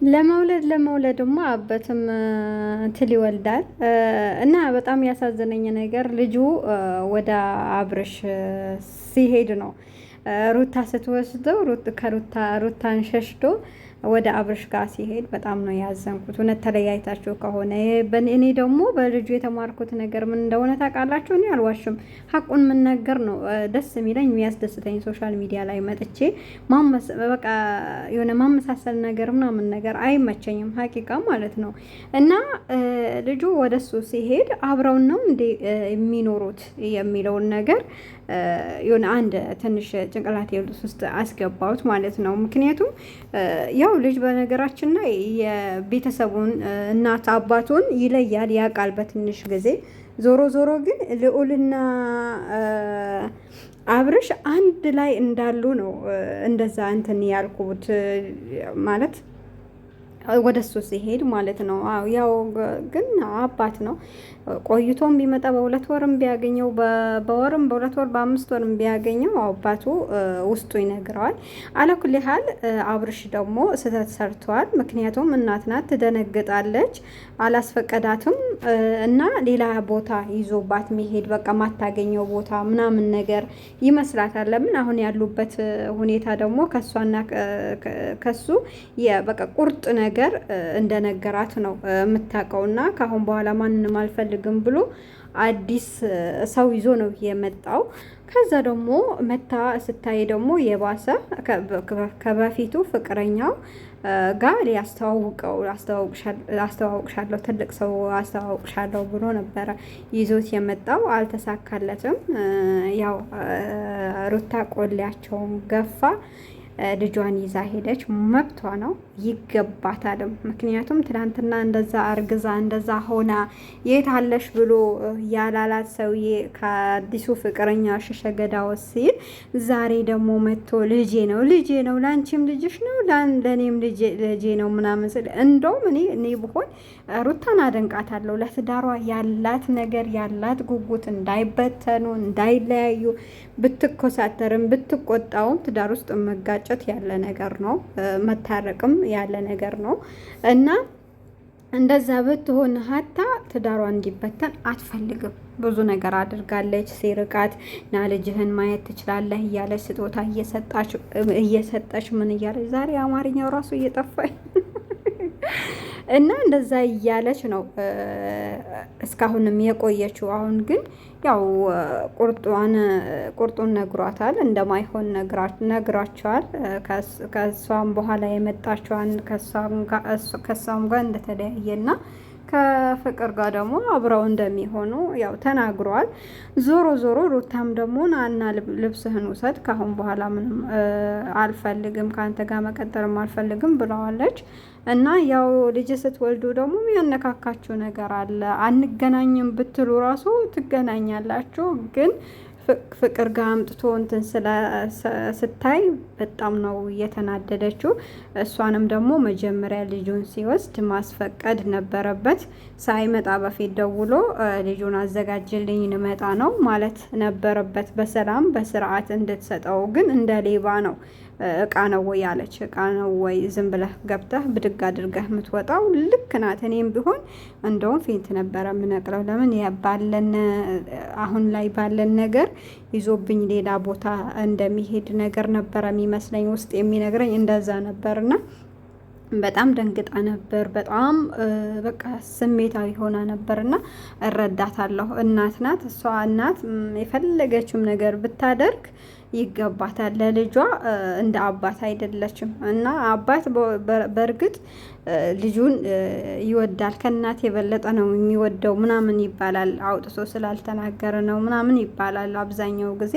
ለመውለድማ አበትም ትል ይወልዳል። እና በጣም ያሳዘነኝ ነገር ልጁ ወደ አብርሽ ሲሄድ ነው። ሩታ ስትወስደው ሩታን ሸሽቶ ወደ አብርሽ ጋር ሲሄድ በጣም ነው ያዘንኩት። እውነት ተለያይታችሁ ከሆነ እኔ ደግሞ በልጁ የተማርኩት ነገር ምን እንደሆነ ታውቃላችሁ? እኔ አልዋሽም፣ ሀቁን የምናገር ነው ደስ የሚለኝ የሚያስደስተኝ። ሶሻል ሚዲያ ላይ መጥቼ በቃ የሆነ ማመሳሰል ነገር ምናምን ነገር አይመቸኝም፣ ሀቂቃ ማለት ነው። እና ልጁ ወደሱ ሲሄድ አብረውን ነው እንዴ የሚኖሩት የሚለውን ነገር የሆነ አንድ ትንሽ ጭንቅላቴ ውስጥ አስገባሁት ማለት ነው። ምክንያቱም ያው ልጅ በነገራችን ላይ የቤተሰቡን እናት አባቱን ይለያል፣ ያውቃል በትንሽ ጊዜ። ዞሮ ዞሮ ግን ልዑልና አብርሽ አንድ ላይ እንዳሉ ነው እንደዛ እንትን ያልኩት ማለት ወደ እሱ ሲሄድ ማለት ነው። ያው ግን አባት ነው። ቆይቶም ቢመጣ በሁለት ወርም ቢያገኘው በወርም በሁለት ወር በአምስት ወርም ቢያገኘው አባቱ ውስጡ ይነግረዋል። አለኩል ያህል አብርሽ ደግሞ ስህተት ሰርተዋል። ምክንያቱም እናት ናት፣ ትደነግጣለች። አላስፈቀዳትም እና ሌላ ቦታ ይዞባት መሄድ በቃ ማታገኘው ቦታ ምናምን ነገር ይመስላታል። ለምን አሁን ያሉበት ሁኔታ ደግሞ ከሷና ከሱ በቃ ቁርጥ ነገር እንደነገራት ነው የምታውቀውና ከአሁን በኋላ ማንንም አልፈልግም ብሎ አዲስ ሰው ይዞ ነው የመጣው። ከዛ ደግሞ መታ ስታይ ደግሞ የባሰ ከበፊቱ ፍቅረኛው ጋር አስተዋውቅሻለሁ ትልቅ ሰው አስተዋውቅሻለሁ ብሎ ነበረ ይዞት የመጣው። አልተሳካለትም። ያው ሩታ ቆሌያቸውን ገፋ ልጇን ይዛ ሄደች። መብቷ ነው፣ ይገባታልም። ምክንያቱም ትናንትና እንደዛ አርግዛ እንደዛ ሆና የት አለሽ ብሎ ያላላት ሰውዬ ከአዲሱ ፍቅረኛ ሸሸገዳው ሲል ዛሬ ደግሞ መጥቶ ልጄ ነው ለአንቺም ልጅሽ ነው ለእኔም ልጄ ነው ምናምን ስል እንደውም እኔ ብሆን ሩታን አደንቃታለሁ። ለትዳሯ ያላት ነገር ያላት ጉጉት እንዳይበተኑ እንዳይለያዩ ብትኮሳተርም ብትቆጣውም ትዳር ውስጥ መጋጨት ያለ ነገር ነው፣ መታረቅም ያለ ነገር ነው። እና እንደዛ ብትሆን ሀታ ትዳሯ እንዲበተን አትፈልግም። ብዙ ነገር አድርጋለች። ሲርቃት ና ልጅህን ማየት ትችላለህ እያለች ስጦታ እየሰጠች ምን እያለች ዛሬ አማርኛው ራሱ እየጠፋኝ እና እንደዛ እያለች ነው እስካሁንም የቆየችው። አሁን ግን ያው ቁርጡን ነግሯታል፣ እንደማይሆን ነግራቸዋል። ከሷም በኋላ የመጣችዋን ከሷም ጋር እንደተለያየና ከፍቅር ጋር ደግሞ አብረው እንደሚሆኑ ያው ተናግሯል። ዞሮ ሩታም ደግሞ ናና ልብስህን ውሰድ፣ ካሁን በኋላ ምንም አልፈልግም፣ ከአንተ ጋር መቀጠልም አልፈልግም ብለዋለች። እና ያው ልጅ ስትወልዱ ደግሞ የሚያነካካችሁ ነገር አለ። አንገናኝም ብትሉ ራሱ ትገናኛላችሁ። ግን ፍቅር ጋር አምጥቶ እንትን ስታይ በጣም ነው እየተናደደችው። እሷንም ደግሞ መጀመሪያ ልጁን ሲወስድ ማስፈቀድ ነበረበት። ሳይመጣ በፊት ደውሎ ልጁን አዘጋጅልኝ ልመጣ ነው ማለት ነበረበት። በሰላም በስርዓት እንድትሰጠው ግን እንደ ሌባ ነው። እቃ ነው ወይ ያለች፣ እቃ ነው ወይ ዝም ብለህ ገብተህ ብድግ አድርገህ የምትወጣው? ልክ ናት። እኔም ቢሆን እንደውም ፌንት ነበረ የምነቅለው። ለምን ባለን አሁን ላይ ባለን ነገር ይዞብኝ ሌላ ቦታ እንደሚሄድ ነገር ነበረ የሚመስለኝ፣ ውስጥ የሚነግረኝ እንደዛ ነበርና በጣም ደንግጣ ነበር። በጣም በቃ ስሜታዊ ሆና ነበርና እረዳታለሁ። እናት ናት እሷ። እናት የፈለገችውም ነገር ብታደርግ ይገባታል። ለልጇ እንደ አባት አይደለችም። እና አባት በእርግጥ ልጁን ይወዳል፣ ከእናት የበለጠ ነው የሚወደው ምናምን ይባላል። አውጥቶ ስላልተናገረ ነው ምናምን ይባላል አብዛኛው ጊዜ።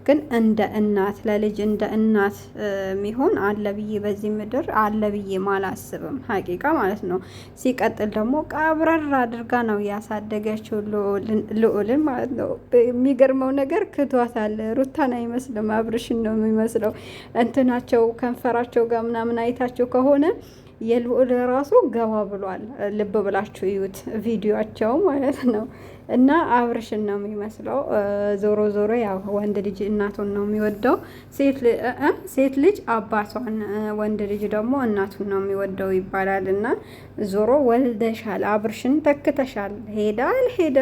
ግን እንደ እናት ለልጅ እንደ እናት የሚሆን አለ ብዬ በዚህ ምድር አለ ብዬ ማላስብም፣ ሀቂቃ ማለት ነው። ሲቀጥል ደግሞ ቀብረር አድርጋ ነው ያሳደገችው ልዑልን ማለት ነው። የሚገርመው ነገር ክቷታል። ሩታን አይመስልም፣ አብርሽን ነው የሚመስለው። እንትናቸው ከንፈራቸው ጋር ምናምን አይታቸው ከሆነ የልዑል ራሱ ገባ ብሏል። ልብ ብላችሁ እዩት ቪዲዮቸው ማለት ነው። እና አብርሽን ነው የሚመስለው። ዞሮ ዞሮ ያው ወንድ ልጅ እናቱን ነው የሚወደው፣ ሴት ልጅ አባቷን፣ ወንድ ልጅ ደግሞ እናቱን ነው የሚወደው ይባላል። እና ዞሮ ወልደሻል፣ አብርሽን ተክተሻል። ሄደ አልሄደ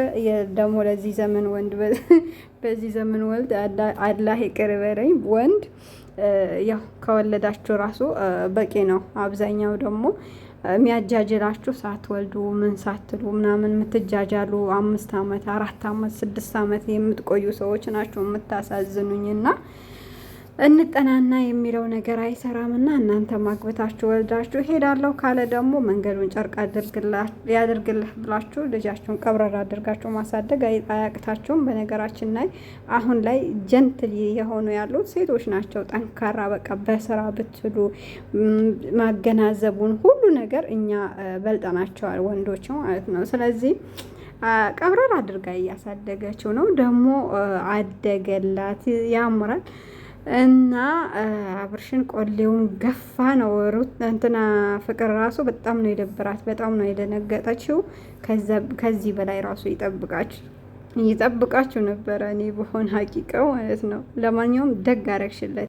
ደግሞ ለዚህ ዘመን ወንድ በዚህ ዘመን ወልድ አላህ ይቅር በለኝ ወንድ ያው ከወለዳችሁ ራሱ በቂ ነው። አብዛኛው ደግሞ የሚያጃጅላችሁ ሳትወልዱ ምን ሳትሉ ምናምን የምትጃጃሉ 5 ዓመት 4 ዓመት 6 ዓመት የምትቆዩ ሰዎች ናቸው የምታሳዝኑኝና እንጠናና የሚለው ነገር አይሰራምና እናንተ ማግበታችሁ ወልዳችሁ ሄዳለሁ ካለ ደግሞ መንገዱን ጨርቅ ያድርግልህ ብላችሁ ልጃችሁን ቀብረር አድርጋችሁ ማሳደግ አያቅታችሁም። በነገራችን ላይ አሁን ላይ ጀንትል የሆኑ ያሉት ሴቶች ናቸው። ጠንካራ በቃ በስራ ብትሉ ማገናዘቡን ሁሉ ነገር እኛ በልጠናቸዋል ወንዶች ማለት ነው። ስለዚህ ቀብረር አድርጋ እያሳደገችው ነው። ደግሞ አደገላት ያምራል። እና አብርሽን ቆሌውን ገፋ ነው። ሩት እንትና ፍቅር ራሱ በጣም ነው የደበራት፣ በጣም ነው የደነገጠችው። ከዚህ በላይ ራሱ ይጠብቃችሁ ነበረ። እኔ በሆን ሀቂቀው ማለት ነው። ለማንኛውም ደግ አረግሽለት።